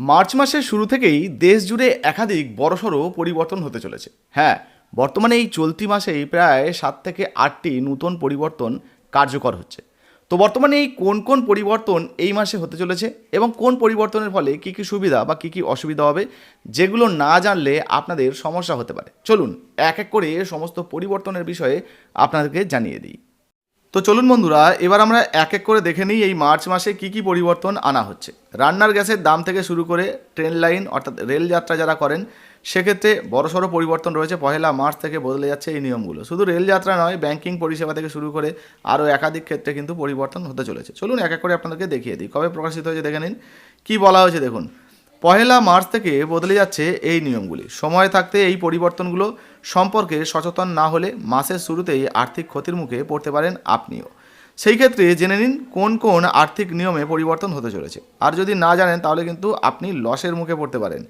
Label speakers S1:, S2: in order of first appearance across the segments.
S1: March মাসের শুরু থেকেই দেশ জুড়ে একাধিক বড়সড় পরিবর্তন হতে চলেছে। হ্যাঁ, বর্তমানে এই চলতি মাসেই প্রায় 7 থেকে 8টি নতুন পরিবর্তন কার্যকর হচ্ছে। তো বর্তমানে এই কোন কোন পরিবর্তন এই মাসে হতে চলেছে এবং কোন পরিবর্তনের ফলে কী কী সুবিধা বা কী কী অসুবিধা হবে, যেগুলো না জানলে আপনাদের সমস্যা হতে পারে, চলুন এক এক করে সমস্ত পরিবর্তনের বিষয়ে আপনাদেরকে জানিয়ে দিই। তো চলুন বন্ধুরা, এবার আমরা এক এক করে দেখে নিই এই মার্চ মাসে কী কী পরিবর্তন আনা হচ্ছে। রান্নার গ্যাসের দাম থেকে শুরু করে ট্রেন লাইন অর্থাৎ রেল যাত্রা যারা করেন সেক্ষেত্রে বড়সড় পরিবর্তন রয়েছে। পহেলা মার্চ থেকে বদলে যাচ্ছে এই নিয়মগুলো। শুধু রেল যাত্রা নয়, ব্যাংকিং পরিষেবা থেকে শুরু করে আরও একাধিক ক্ষেত্রে কিন্তু পরিবর্তন হতে চলেছে। চলুন এক এক করে আপনাদেরকে দেখিয়ে দিই। কবে প্রকাশিত হয়েছে দেখে নিন। কী বলা হয়েছে দেখুন, পহেলা মার্চ থেকে বদলে যাচ্ছে এই নিয়মগুলি। সময় থাকতে এই পরিবর্তনগুলো সম্পর্কে সচেতন না হলে মাসের শুরুতেই আর্থিক ক্ষতির মুখে পড়তে পারেন আপনিও। সেই ক্ষেত্রে জেনে নিন কোন কোন আর্থিক নিয়মে পরিবর্তন হতে চলেছে। আর যদি না জানেন তাহলে কিন্তু আপনি লসের মুখে পড়তে পারেন।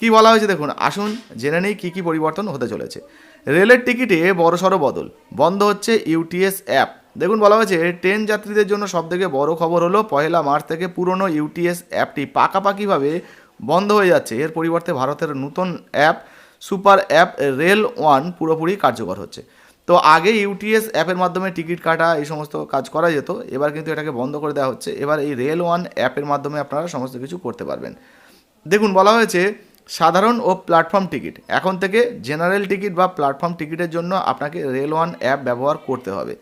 S1: কি বলা হয়েছে দেখুন, আসুন জেনে নেই কী কী পরিবর্তন হতে চলেছে। রেলের টিকিটে বড়সড় বদল, বন্ধ হচ্ছে ইউটিএস অ্যাপ। দেখুন বলা হয়েছে ট্রেন যাত্রীদের জন্য সবথেকে বড় খবর হলো পহেলা মার্চ থেকে পুরনো ইউটিএস অ্যাপটি পাকাপাকিভাবে বন্ধ হয়ে যাচ্ছে। এর পরিবর্তে ভারতের নতুন app super app rail one পুরোপুরি কার্যকর হচ্ছে। তো আগে ইউটিএস অ্যাপের মাধ্যমে টিকিট কাটা এই সমস্ত কাজ করা যেত, এবার কিন্তু এটাকে বন্ধ করে দেওয়া হচ্ছে। এবার এই রেল ওয়ান অ্যাপের মাধ্যমে আপনারা সমস্ত কিছু করতে পারবেন। দেখুন বলা হয়েছে সাধারণ ও প্ল্যাটফর্ম টিকিট, এখন থেকে জেনারেল টিকিট বা প্ল্যাটফর্ম টিকিটের জন্য আপনাকে রেল ওয়ান অ্যাপ ব্যবহার করতে হবে।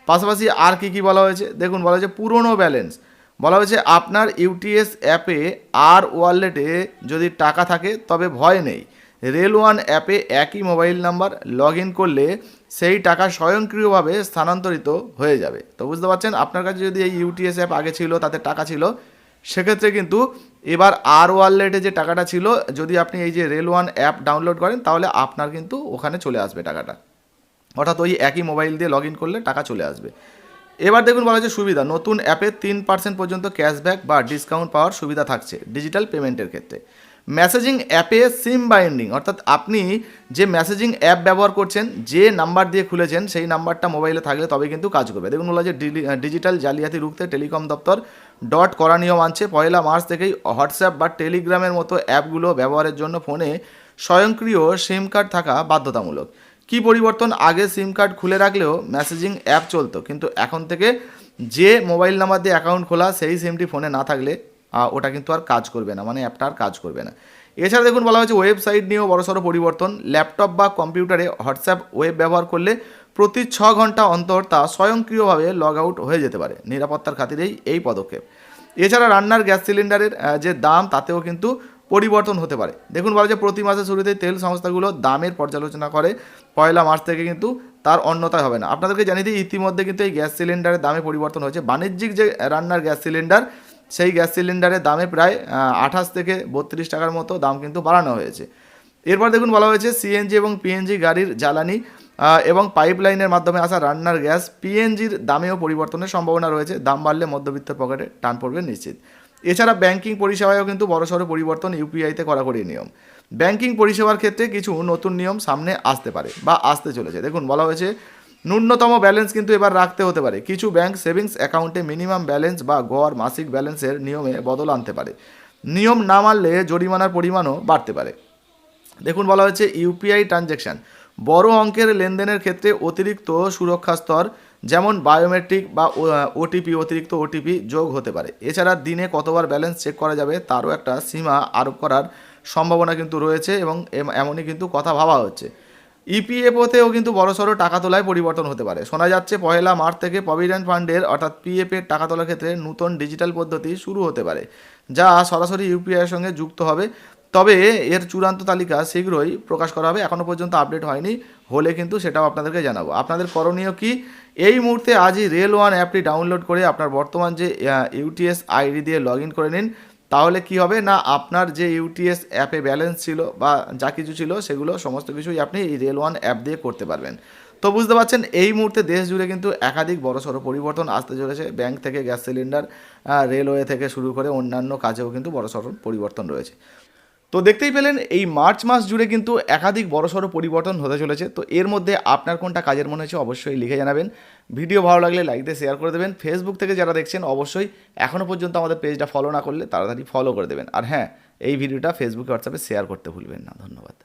S1: পাশাপাশি আর কি কি বলা হয়েছে দেখুন, বলা হয়েছে পুরনো ব্যালেন্স। বলা হয়েছে আপনার ইউটিএস অ্যাপে আর ওয়ালেটে যদি টাকা থাকে তবে ভয় নেই। রেল ওয়ান অ্যাপে একই মোবাইল নাম্বার লগ ইন করলে সেই টাকা স্বয়ংক্রিয়ভাবে স্থানান্তরিত হয়ে যাবে। তো বুঝতে পারছেন, আপনার কাছে যদি এই ইউটিএস অ্যাপ আগে ছিল, তাতে টাকা ছিল, সেক্ষেত্রে কিন্তু এবার আর ওয়ালেটে যে টাকাটা ছিল, যদি আপনি এই যে রেল ওয়ান অ্যাপ ডাউনলোড করেন তাহলে আপনার কিন্তু ওখানে চলে আসবে টাকাটা। অর্থাৎ ওই একই মোবাইল দিয়ে লগ ইন করলে টাকা চলে আসবে। এবার দেখুন বলা হচ্ছে সুবিধা, নতুন অ্যাপে 3% পর্যন্ত ক্যাশব্যাক বা ডিসকাউন্ট পাওয়ার সুবিধা থাকছে ডিজিটাল পেমেন্টের ক্ষেত্রে। মেসেজিং অ্যাপে সিম বাইন্ডিং, অর্থাৎ আপনি যে মেসেজিং অ্যাপ ব্যবহার করছেন, যে নাম্বার দিয়ে খুলেছেন সেই নাম্বারটা মোবাইলে থাকলে তবে কিন্তু কাজ করবে। দেখুন বলা যে ডিজিটাল জালিয়াতি রুখতে টেলিকম দপ্তর করা নিয়ম আনছে। পয়লা মার্চ থেকেই হোয়াটসঅ্যাপ বা টেলিগ্রামের মতো অ্যাপগুলো ব্যবহারের জন্য ফোনে স্বয়ংক্রিয় সিম কার্ড থাকা বাধ্যতামূলক। কি পরিবর্তন, আগে সিম কার্ড খুলে রাখলেও মেসেজিং অ্যাপ চলতো, কিন্তু এখন থেকে যে মোবাইল নাম্বার দিয়ে অ্যাকাউন্ট খোলা সেই সিমটি ফোনে না থাকলে ওটা কিন্তু আর কাজ করবে না, মানে অ্যাপটা আর কাজ করবে না। এছাড়া দেখুন বলা হয়েছে ওয়েবসাইট নিয়েও বড়সড় পরিবর্তন। ল্যাপটপ বা কম্পিউটারে হোয়াটসঅ্যাপ ওয়েব ব্যবহার করলে প্রতি 6 ঘন্টা অন্তর তা স্বয়ংক্রিয়ভাবে লগ আউট হয়ে যেতে পারে। নিরাপত্তার খাতিরেই এই পদক্ষেপ। এছাড়া রান্নার গ্যাস সিলিন্ডারের যে দাম তাতেও কিন্তু পরিবর্তন হতে পারে। দেখুন বলা যায় প্রতি মাসের শুরুতেই তেল সংস্থাগুলো দামের পর্যালোচনা করে। পয়লা মার্চ থেকে কিন্তু তার অন্যথায় হবে না। আপনাদেরকে জানিয়ে দিই ইতিমধ্যে কিন্তু এই গ্যাস সিলিন্ডারের দামে পরিবর্তন হয়েছে। বাণিজ্যিক যে রান্নার গ্যাস সিলিন্ডার, সেই গ্যাস সিলিন্ডারের দামে প্রায় 28 থেকে 32 টাকার মতো দাম কিন্তু বাড়ানো হয়েছে। এরপর দেখুন বলা হয়েছে সিএনজি এবং পিএনজি গাড়ির জ্বালানি এবং পাইপলাইনের মাধ্যমে আসা রান্নার গ্যাস পিএনজির দামেও পরিবর্তনের সম্ভাবনা রয়েছে। দাম বাড়লে মধ্যবিত্তের পকেটে টান পড়বে নিশ্চিত। এছাড়া ব্যাংকিং পরিষেবায়ও কিন্তু বড়সড় পরিবর্তন, ইউপিআইতে কড়াকড়ি নিয়ম। ব্যাংকিং পরিষেবার ক্ষেত্রে কিছু নতুন নিয়ম সামনে আসতে পারে বা আসতে চলেছে। দেখুন বলা হয়েছে ন্যূনতম ব্যালেন্স কিন্তু এবার রাখতে হতে পারে। কিছু ব্যাংক সেভিংস অ্যাকাউন্টে মিনিমাম ব্যালেন্স বা গড় মাসিক ব্যালেন্সের নিয়মে বদল আনতে পারে। নিয়ম না মানলে জরিমানার পরিমাণও বাড়তে পারে। দেখুন বলা হয়েছে ইউপিআই ট্রানজ্যাকশান, বড় অঙ্কের লেনদেনের ক্ষেত্রে অতিরিক্ত সুরক্ষা স্তর যেমন বায়োমেট্রিক বা অতিরিক্ত ওটিপি যোগ হতে পারে। এছাড়া দিনে কতবার ব্যালেন্স চেক করা যাবে তারও একটা সীমা আরোপ করার সম্ভাবনা কিন্তু রয়েছে এবং এমনই কিন্তু কথা ভাবা হচ্ছে। ইপিএফওতেও কিন্তু বড়সড় টাকা তোলায় পরিবর্তন হতে পারে। শোনা যাচ্ছে পহেলা মার্চ থেকে প্রভিডেন্ট ফান্ডের অর্থাৎ পিএফের টাকা তোলার ক্ষেত্রে নতুন ডিজিটাল পদ্ধতি শুরু হতে পারে, যা সরাসরি ইউপিআইয়ের সঙ্গে যুক্ত হবে। তবে এর চূড়ান্ত তালিকা শীঘ্রই প্রকাশ করা হবে। এখনও পর্যন্ত আপডেট হয়নি, হলে কিন্তু সেটাও আপনাদেরকে জানাবো। আপনাদের করণীয় কি, এই মুহূর্তে আজই রেল ওয়ান অ্যাপটি ডাউনলোড করে আপনার বর্তমান যে ইউটিএস আইডি দিয়ে লগ ইন করে নিন। তাহলে কি হবে না, আপনার যে ইউটিএস অ্যাপে ব্যালেন্স ছিল বা যা কিছু ছিল সেগুলো সমস্ত কিছুই আপনি এই রেল ওয়ান অ্যাপ দিয়ে করতে পারবেন। তো বুঝতে পারছেন এই মুহূর্তে দেশ জুড়ে কিন্তু একাধিক বড়সড় পরিবর্তন আসতে চলেছে। ব্যাংক থেকে গ্যাস সিলিন্ডার, রেলওয়ে থেকে শুরু করে অন্যান্য কাজেও কিন্তু বড়সড় পরিবর্তন রয়েছে। তো দেখতেই পেলেন এই মার্চ মাস জুড়ে কিন্তু একাধিক বড়সড় পরিবর্তন হতে চলেছে। তো এর মধ্যে আপনার কোনটা কাজের মনে হয়েছে অবশ্যই লিখে জানাবেন। ভিডিও ভালো লাগলে লাইক দিয়ে শেয়ার করে দেবেন। ফেসবুক থেকে যারা দেখছেন অবশ্যই এখনও পর্যন্ত আমাদের পেজটা ফলো না করলে তাড়াতাড়ি ফলো করে দেবেন। আর হ্যাঁ, এই ভিডিওটা ফেসবুকে হোয়াটসঅ্যাপে শেয়ার করতে ভুলবেন না। ধন্যবাদ।